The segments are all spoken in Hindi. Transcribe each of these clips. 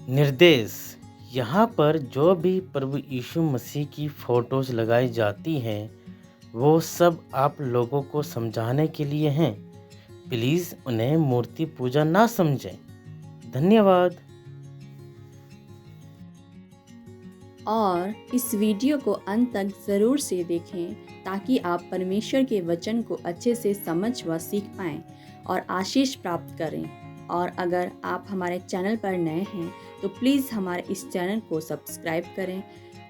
निर्देश। यहाँ पर जो भी प्रभु यीशु मसीह की फ़ोटोज़ लगाई जाती हैं, वो सब आप लोगों को समझाने के लिए हैं। प्लीज़ उन्हें मूर्ति पूजा ना समझें। धन्यवाद। और इस वीडियो को अंत तक ज़रूर से देखें ताकि आप परमेश्वर के वचन को अच्छे से समझ व सीख पाएं और आशीष प्राप्त करें। और अगर आप हमारे चैनल पर नए हैं तो प्लीज़ हमारे इस चैनल को सब्सक्राइब करें,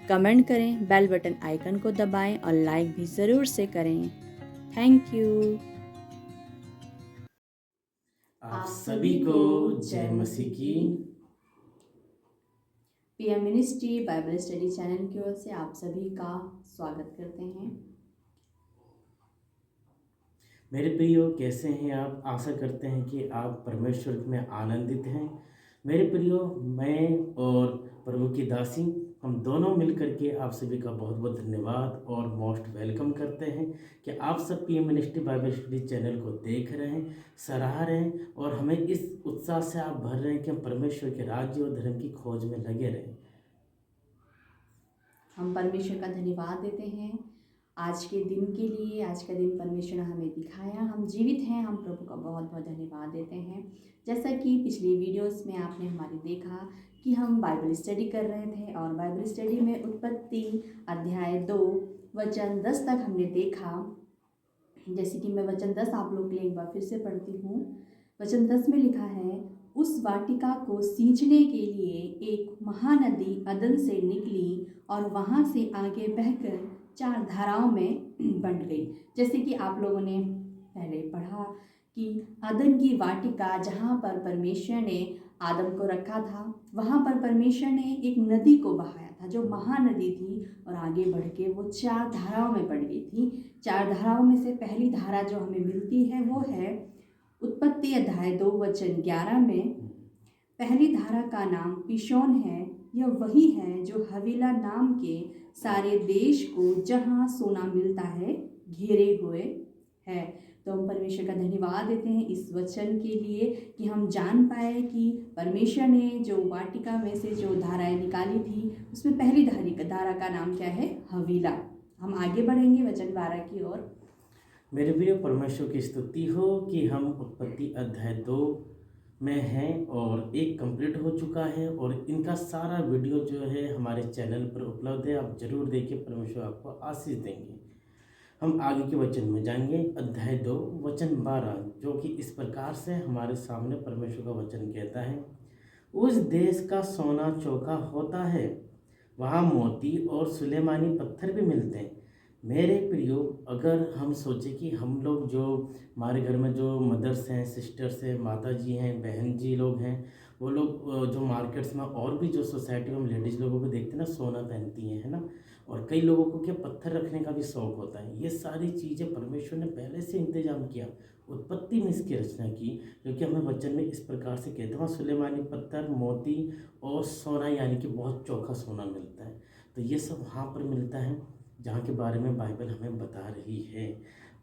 कमेंट करें, बेल बटन आइकन को दबाएं और लाइक भी ज़रूर से करें। Thank you. आप सभी को जय मसीह की। PM ministry Bible study channel की ओर से आप सभी का स्वागत करते हैं। मेरे प्रियो, कैसे हैं आप? आशा करते हैं कि आप परमेश्वर में आनंदित हैं। मेरे प्रियो, मैं और प्रभु की दासी हम दोनों मिलकर के आप सभी का बहुत बहुत धन्यवाद और मोस्ट वेलकम करते हैं कि आप सब PM ministry Bible study channel को देख रहे हैं, सराह रहे हैं और हमें इस उत्साह से आप भर रहे हैं कि हम परमेश्वर के राज्य और धर्म की खोज में लगे रहें। हम परमेश्वर का धन्यवाद देते हैं आज के दिन के लिए। आज का दिन परमेश्वर ने हमें दिखाया, हम जीवित हैं, हम प्रभु का बहुत बहुत धन्यवाद देते हैं। जैसा कि पिछली वीडियोस में आपने हमारी देखा कि हम बाइबल स्टडी कर रहे थे और बाइबल स्टडी में उत्पत्ति अध्याय 2 वचन 10 तक हमने देखा। जैसे कि मैं वचन 10 आप लोग के लिए एक बार फिर से पढ़ती हूँ। वचन 10 में लिखा है, उस वाटिका को सींचने के लिए एक महानदी अदन से निकली और वहाँ से आगे बहकर 4 धाराओं में बंट गई। जैसे कि आप लोगों ने पहले पढ़ा कि अदन की वाटिका जहाँ पर परमेश्वर ने आदम को रखा था, वहाँ पर परमेश्वर ने एक नदी को बहाया था जो महानदी थी और आगे बढ़ के वो 4 धाराओं में बढ़ गई थी। 4 धाराओं में से पहली धारा जो हमें मिलती है वो है उत्पत्ति अध्याय 2 वचन 11 में। पहली धारा का नाम पिशोन है। यह वही है जो हवीला नाम के सारे देश को जहाँ सोना मिलता है घेरे हुए है। तो हम परमेश्वर का धन्यवाद देते हैं इस वचन के लिए कि हम जान पाए कि परमेश्वर ने जो वाटिका में से जो धाराएं निकाली थी उसमें पहली धारा का नाम क्या है? हवीला। हम आगे बढ़ेंगे वचन 12 की ओर। मेरे प्रिय, परमेश्वर की स्तुति हो कि हम उत्पत्ति अध्याय 2 में हैं और एक कंप्लीट हो चुका है और इनका सारा वीडियो जो है हमारे चैनल पर उपलब्ध है। आप जरूर देखिए, परमेश्वर आपको आशीष देंगे। हम आगे के वचन में जाएंगे। अध्याय 2 वचन 12 जो कि इस प्रकार से हमारे सामने परमेश्वर का वचन कहता है, उस देश का सोना चौका होता है, वहाँ मोती और सुलेमानी पत्थर भी मिलते हैं। मेरे प्रियो, अगर हम सोचें कि हम लोग जो हमारे घर में जो मदर्स हैं, सिस्टर्स हैं, माता जी हैं, बहन जी लोग हैं, वो लोग जो मार्केट्स में और भी जो सोसाइटी में हम लेडीज़ लोगों को देखते हैं ना, सोना पहनती हैं, है ना। और कई लोगों को क्या पत्थर रखने का भी शौक होता है। ये सारी चीज़ें परमेश्वर ने पहले से इंतजाम किया, उत्पत्ति में इसकी रचना की, क्योंकि हमें वचन में इस प्रकार से कहते हैं, सुलेमानी पत्थर, मोती और सोना, यानी कि बहुत चोखा सोना मिलता है। तो ये सब वहाँ पर मिलता है जहाँ के बारे में बाइबल हमें बता रही है।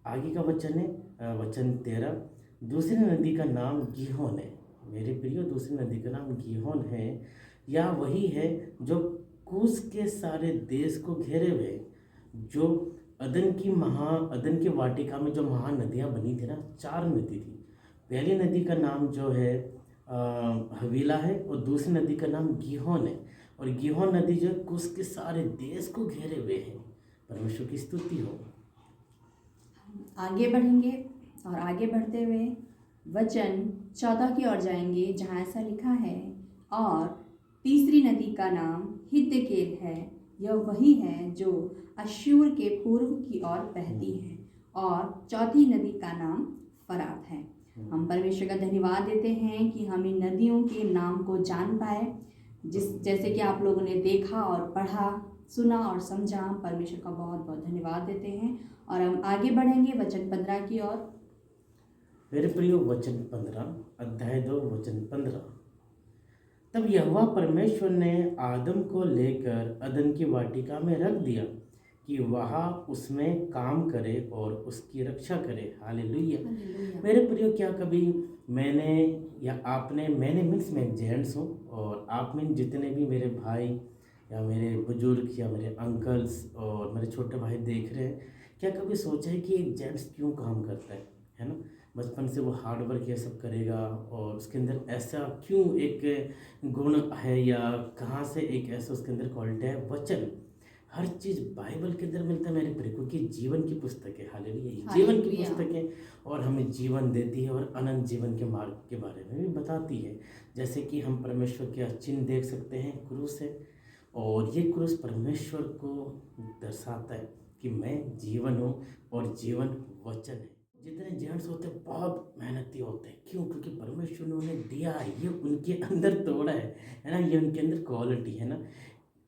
आगे का वचन है वचन 13, दूसरी नदी का नाम गीहोन है। मेरे प्रियो, दूसरी नदी का नाम गीहोन है, या वही है जो कूश के सारे देश को घेरे हुए, जो अदन की वाटिका में जो महानदियाँ बनी थी ना, 4 नदी थी। पहली नदी का नाम जो है हवीला है और दूसरी नदी का नाम गीहोन है। और गीहोन नदी जो है कुश के सारे देश को घेरे हुए है। परमेश्वर की स्तुति हो। आगे बढ़ेंगे और आगे बढ़ते हुए वचन 14 की ओर जाएंगे जहाँ ऐसा लिखा है, और तीसरी नदी का नाम हिद्देकेल है। यह वही है जो अश्शूर के पूर्व की ओर बहती है। और चौथी नदी का नाम फरात है। हम परमेश्वर का धन्यवाद देते हैं कि हम इन नदियों के नाम को जान पाए। जैसे कि आप लोगों ने देखा और पढ़ा, सुना और समझा, परमेश्वर का बहुत बहुत धन्यवाद देते हैं। और हम आगे बढ़ेंगे वचन 15 की ओर। मेरे प्रियो, वचन 15 अध्याय 2 वचन 15, तब यहोवा परमेश्वर ने आदम को लेकर अदन की वाटिका में रख दिया कि वह उसमें काम करे और उसकी रक्षा करे। हालेलुया। हालेलुया। मेरे प्रियो, क्या कभी मैंने या आपने, मैंने मीन्स मैं एक जेंट्स हूँ और आप में जितने भी मेरे भाई या मेरे बुजुर्ग या मेरे अंकल्स और मेरे छोटे भाई देख रहे हैं, क्या कभी सोचा है कि एक जेंट्स क्यों काम करता है ना? बचपन से वो हार्ड वर्क ये सब करेगा और उसके अंदर ऐसा क्यों एक गुण है या कहाँ से एक ऐसा उसके अंदर क्वालिटी है? वचन, हर चीज़ बाइबल के अंदर मिलता है मेरे प्रिय, क्योंकि जीवन की पुस्तक है। हालेलुया, जीवन की हालेलुया। पुस्तक है और हमें जीवन देती है और अनंत जीवन के मार्ग के बारे में भी बताती है। जैसे कि हम परमेश्वर के चिन्ह देख सकते हैं, क्रूस है, और ये क्रूस परमेश्वर को दर्शाता है कि मैं जीवन हूँ और जीवन वचन है। जितने जेंट्स होते हैं बहुत मेहनती होते हैं, क्यों? क्योंकि परमेश्वर ने उन्हें दिया है, ये उनके अंदर तोड़ा है ना, ये उनके अंदर क्वालिटी है ना।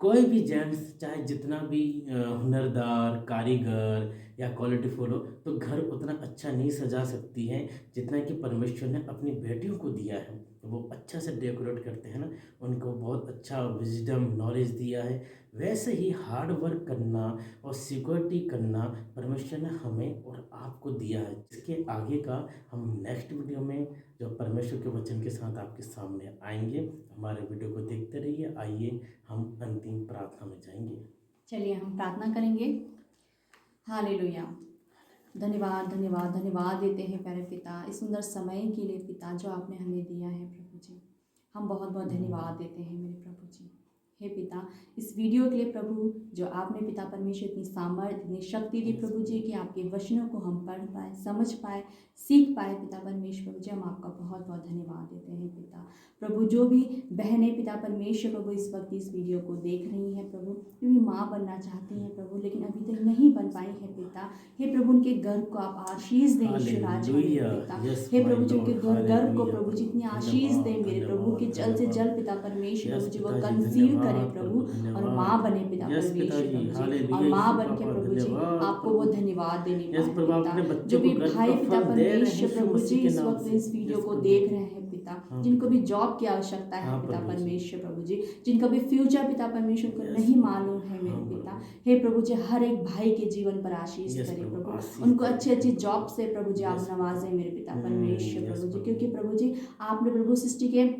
कोई भी जेंट्स चाहे जितना भी हुनरदार, कारीगर या क्वालिटीफुल हो, तो घर उतना अच्छा नहीं सजा सकती है जितना कि परमेश्वर ने अपनी बेटियों को दिया है। वो अच्छा से डेकोरेट करते हैं ना, उनको बहुत अच्छा विजडम नॉलेज दिया है। वैसे ही हार्ड वर्क करना और सिक्योरिटी करना परमेश्वर ने हमें और आपको दिया है। इसके आगे का हम नेक्स्ट वीडियो में जो परमेश्वर के वचन के साथ आपके सामने आएंगे। हमारे वीडियो को देखते रहिए। आइए हम अंतिम प्रार्थना में जाएंगे। चलिए हम प्रार्थना करेंगे। हालेलुया। धन्यवाद धन्यवाद धन्यवाद देते हैं प्यारे पिता, इस सुंदर समय के लिए पिता जो आपने हमें दिया है प्रभु जी। हम बहुत बहुत धन्यवाद देते हैं मेरे प्रभु जी। हे पिता, इस वीडियो के लिए प्रभु जो आपने पिता परमेश्वर इतनी सामर्थ्य इतनी शक्ति दी प्रभु जी कि आपके वचनों को हम पढ़ पाए, समझ पाए, सीख पाए पिता परमेश्वर प्रभु जी, हम आपका बहुत बहुत धन्यवाद देते हैं पिता। प्रभु जो भी बहनें पिता परमेश्वर प्रभु इस वक्त इस वीडियो को देख रही हैं प्रभु, जो भी माँ बनना चाहती हैं प्रभु लेकिन अभी तक नहीं बन पाई है पिता, हे प्रभु उनके गर्भ को आप आशीष दें ईश्वर राज हमें पिता। हे प्रभु जी उनके गर्भ को प्रभु जितनी आशीष दें मेरे प्रभु कि जल्द से जल्द पिता परमेश्वर प्रभु जी वो कंसीव करें प्रभु और माँ बने पिता परमेश्वर प्रभु जी, और माँ बन के प्रभु जी आपको वो धन्यवाद देने पाए पिता। जो भी भाई पिता परमेश्वर प्रभु जी इस वक्त इस वीडियो को देख रहे हैं पिता, जिनको भी जॉब की आवश्यकता है पिता परमेश्वर प्रभु जी, जिनका भी फ्यूचर पिता परमेश्वर को नहीं मालूम है मेरे पिता, हे प्रभु जी हर एक भाई के जीवन पर आशीष करें प्रभु, उनको अच्छी अच्छी जॉब से प्रभु जी आप नवाजें मेरे पिता परमेश्वर प्रभु जी, क्योंकि प्रभु जी आपने प्रभु सृष्टि के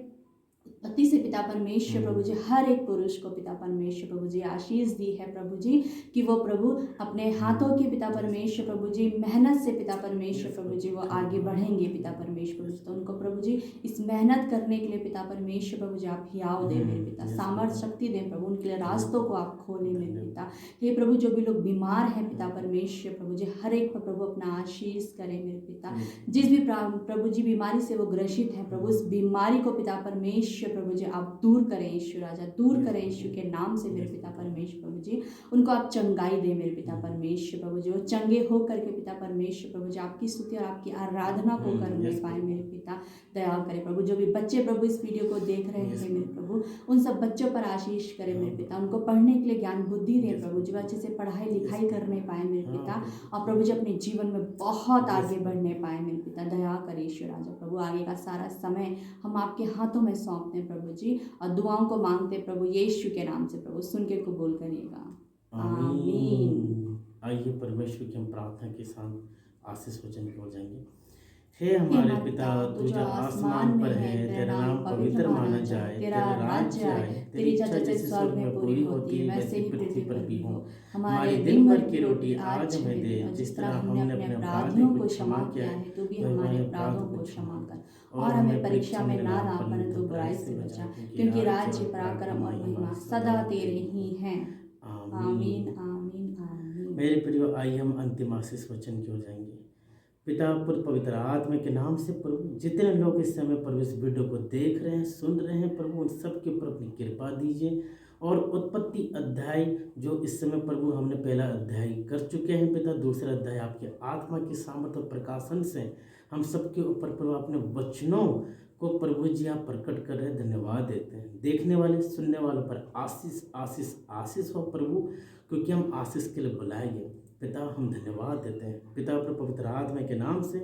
उत्पत्ति से पिता परमेश्वर प्रभु जी हर एक पुरुष को पिता परमेश्वर प्रभु जी आशीष दी है प्रभु जी कि वो प्रभु अपने हाथों के पिता परमेश्वर प्रभु जी मेहनत से पिता परमेश्वर प्रभु जी वो आगे बढ़ेंगे पिता परमेश्वर प्रभु जी। तो उनको प्रभु जी इस मेहनत करने के लिए पिता परमेश्वर प्रभु जी आप हियाव दें मेरे पिता, सामर्थ शक्ति दें प्रभु, उनके लिए रास्तों को आप खोलें मेरे पिता। हे प्रभु जो भी लोग बीमार हैं पिता परमेश्वर प्रभु जी हर एक पर प्रभु अपना आशीष करें मेरे पिता, जिस भी प्रभु जी बीमारी से वो ग्रसित हैं प्रभु उस बीमारी को पिता परमेश्वर प्रभु जी आप दूर करें ईश्वर राजा, दूर करें ईश्वर के नाम से मेरे पिता परमेश्वर प्रभु जी, उनको आप चंगाई दें मेरे पिता परमेश्वर प्रभु जी, वो चंगे हो करके पिता परमेश्वर प्रभु जी आपकी स्तुति और आपकी आराधना को करने पाए मेरे पिता, दया करें प्रभु। जो भी बच्चे प्रभु इस वीडियो को देख रहे हैं मेरे प्रभु उन सब बच्चों पर आशीष करें मेरे पिता, उनको पढ़ने के लिए ज्ञान बुद्धि दें प्रभु जी, अच्छे से पढ़ाई लिखाई करने पाए मेरे पिता, और प्रभु जी अपने जीवन में बहुत आगे बढ़ने पाए मेरे पिता, दया करें ईश्वर राजा प्रभु। आगे का सारा समय हम आपके हाथों में सौंपते हैं प्रभु जी और दुआओं को मांगते प्रभु यीशु के नाम से प्रभु, सुन के कबूल करिएगा, आमीन। आइए परमेश्वर की हम प्रार्थना के साथ आशीष वचन की ओर जाएंगे। हे हमारे पिता तू जो आसमान पर है, तेरा नाम पवित्र माना जाए, तेरा राज्य आए, तेरी इच्छा जैसे स्वर्ग में पूरी होती है वैसे ही पृथ्वी पर भी हो। हमारी दिन भर की रोटी आज हमें दे, जिस तरह हमने अपने अपराधियों को क्षमा किया है तू भी हमारे अपराधों को क्षमा कर, और हमें परीक्षा में ना ला परंतु बुराई से बचा, क्योंकि राज्य पराक्रम और महिमा सदा तेरे ही हैं, आमीन आमीन आमीन। मेरे प्रियो आइए हम अंतिम आशीष वचन की ओर जाएंगे। पिता पुत्र पवित्र आत्मा के नाम से प्रभु जितने लोग इस समय प्रभु इस वीडियो को देख रहे हैं सुन रहे हैं प्रभु उन सब के ऊपर अपनी कृपा दीजिए, और उत्पत्ति अध्याय जो इस समय प्रभु हमने पहला अध्याय कर चुके हैं पिता, दूसरा अध्याय आपके आत्मा की सामर्थ और प्रकाशन से हम सबके ऊपर प्रभु अपने वचनों को प्रभु जी आप प्रकट कर रहे हैं, धन्यवाद देते हैं। देखने वाले सुनने वालों पर आशीष आशीष आशीष हो प्रभु, क्योंकि हम आशीष के लिए बुलाए गए पिता, हम धन्यवाद देते हैं पिता पर पवित्र आत्मा के नाम से,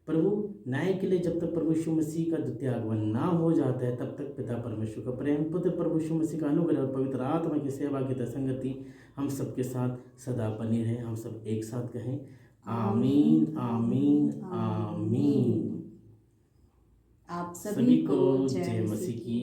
प्रभु न्याय के लिए जब तक प्रभु यीशु मसीह का द्वितीय आगमन ना हो जाता है, तब तक पिता परमेश्वर का प्रेम, पुत्र प्रभु यीशु मसीह का अनुग्रह और पवित्र आत्मा की सेवा की संगति हम सबके साथ सदा बनी रहे। हम सब एक साथ कहें आमीन आमीन आमीन। आप सभी को जय मसीह की